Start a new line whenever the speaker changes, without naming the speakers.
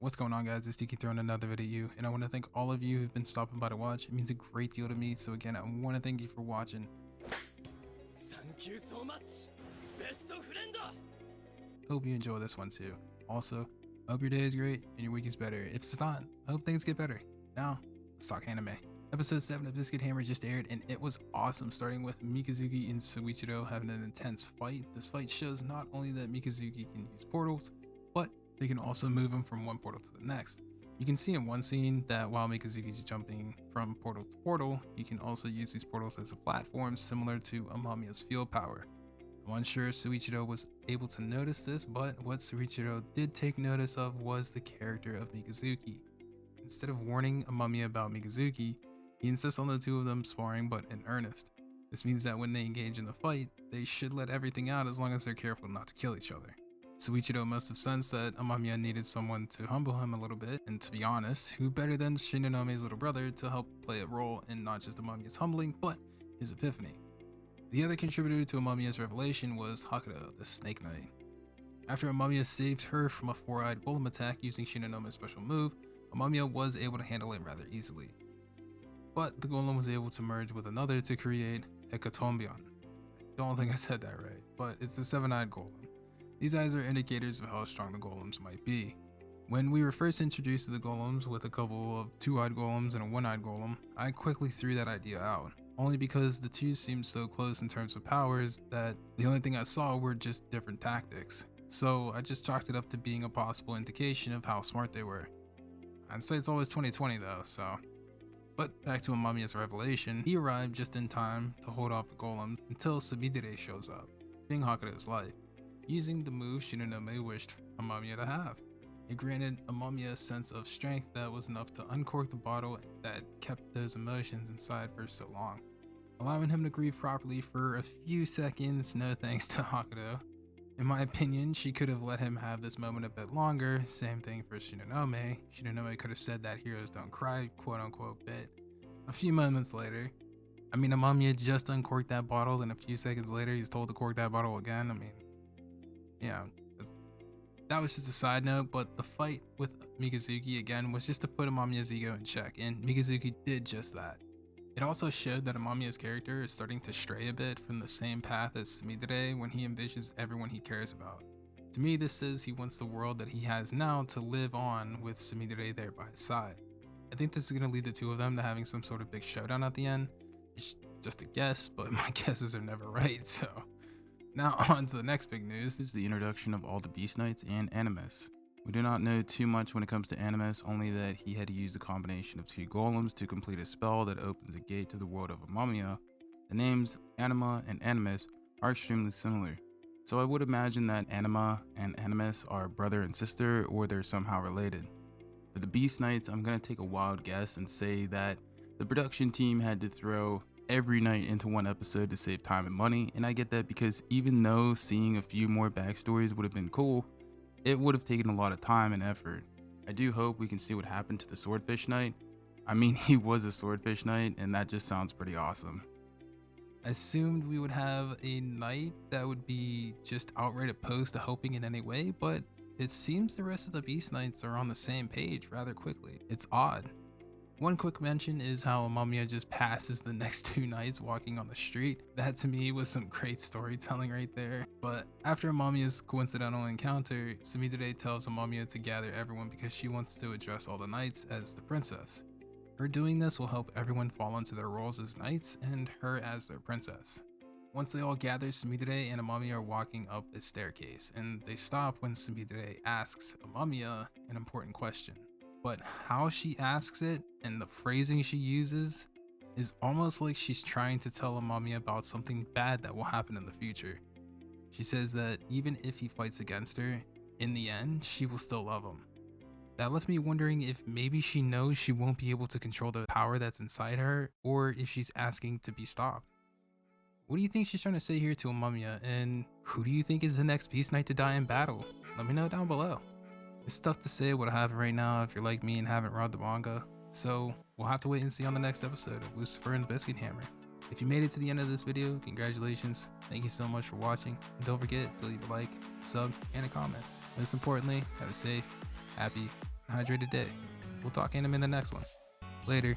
What's going on, guys? It's Tiki throwing another video at you, and I want to thank all of you who've been stopping by to watch. It means a great deal to me. So again, I want to thank you for watching.
Thank you so much, best friend.
Hope you enjoy this one too. Also, I hope your day is great and your week is better. If it's not, I hope things get better. Now, let's talk anime. Episode 7 of Biscuit Hammer just aired, and it was awesome, starting with Mikazuki and Suichiro having an intense fight. This fight shows not only that Mikazuki can use portals, but they can also move him from one portal to the next. You can see in one scene that while Mikazuki's jumping from portal to portal, he can also use these portals as a platform similar to Amamiya's field power. I'm unsure Suichiro was able to notice this, but what Suichiro did take notice of was the character of Mikazuki. Instead of warning Amamiya about Mikazuki, he insists on the two of them sparring, but in earnest. This means that when they engage in the fight, they should let everything out as long as they're careful not to kill each other. Suichiro must have sensed that Amamiya needed someone to humble him a little bit, and to be honest, who better than Shinanome's little brother to help play a role in not just Amamiya's humbling, but his epiphany. The other contributor to Amamiya's revelation was Hakuto, the Snake Knight. After Amamiya saved her from a four-eyed golem attack using Shinanome's special move, Amamiya was able to handle it rather easily. But the golem was able to merge with another to create Hekatombion. I don't think I said that right, but it's the seven-eyed golem. These eyes are indicators of how strong the golems might be. When we were first introduced to the golems with a couple of two-eyed golems and a one-eyed golem, I quickly threw that idea out, only because the two seemed so close in terms of powers that the only thing I saw were just different tactics. So I just chalked it up to being a possible indication of how smart they were. I'd say it's always 2020 though, so. But back to Amamiya's revelation, he arrived just in time to hold off the golem until Sumidere shows up, being Hakuto's life, using the move Shinonome wished Amamiya to have. It granted Amamiya a sense of strength that was enough to uncork the bottle that kept those emotions inside for so long, allowing him to grieve properly for a few seconds, no thanks to Hakuto. In my opinion, she could have let him have this moment a bit longer. Same thing for Shinonome. Shinonome could have said that heroes don't cry, quote unquote, bit. A few moments later, I mean, Amamiya just uncorked that bottle, and a few seconds later, he's told to cork that bottle again. I mean, yeah, that was just a side note, but the fight with Mikazuki again was just to put Amamiya's ego in check, and Mikazuki did just that. It also showed that Amamiya's character is starting to stray a bit from the same path as Sumidere when he envisions everyone he cares about. To me, this says he wants the world that he has now to live on with Sumidere there by his side. I think this is going to lead the two of them to having some sort of big showdown at the end. It's just a guess, but my guesses are never right, so. Now on to the next big news.
This is the introduction of all the Beast Knights and Animus. We do not know too much when it comes to Animus, only that he had to use the combination of two golems to complete a spell that opens a gate to the world of Amamiya. The names Anima and Animus are extremely similar, so I would imagine that Anima and Animus are brother and sister, or they're somehow related. For the Beast Knights, I'm going to take a wild guess and say that the production team had to throw every night into one episode to save time and money, and I get that because even though seeing a few more backstories would have been cool, it would have taken a lot of time and effort. I do hope we can see what happened to the Swordfish Knight. I mean, he was a Swordfish Knight, and that just sounds pretty awesome.
I assumed we would have a knight that would be just outright opposed to helping in any way, but it seems the rest of the Beast Knights are on the same page rather quickly. It's odd. One quick mention is how Amamiya just passes the next two knights walking on the street. That to me was some great storytelling right there. But after Amamiya's coincidental encounter, Sumidere tells Amamiya to gather everyone because she wants to address all the knights as the princess. Her doing this will help everyone fall into their roles as knights and her as their princess. Once they all gather, Sumidere and Amamiya are walking up a staircase, and they stop when Sumidere asks Amamiya an important question. But how she asks it and the phrasing she uses is almost like she's trying to tell Amamiya about something bad that will happen in the future. She says that even if he fights against her, in the end, she will still love him. That left me wondering if maybe she knows she won't be able to control the power that's inside her, or if she's asking to be stopped. What do you think she's trying to say here to Amamiya, and who do you think is the next Beast Knight to die in battle? Let me know down below. It's tough to say what I have right now if you're like me and haven't read the manga, so we'll have to wait and see on the next episode of Lucifer and Biscuit Hammer. If you made it to the end of this video, congratulations. Thank you so much for watching, and don't forget to leave a like, sub, and a comment. Most importantly, have a safe, happy, and hydrated day. We'll talk anime in the next one. Later.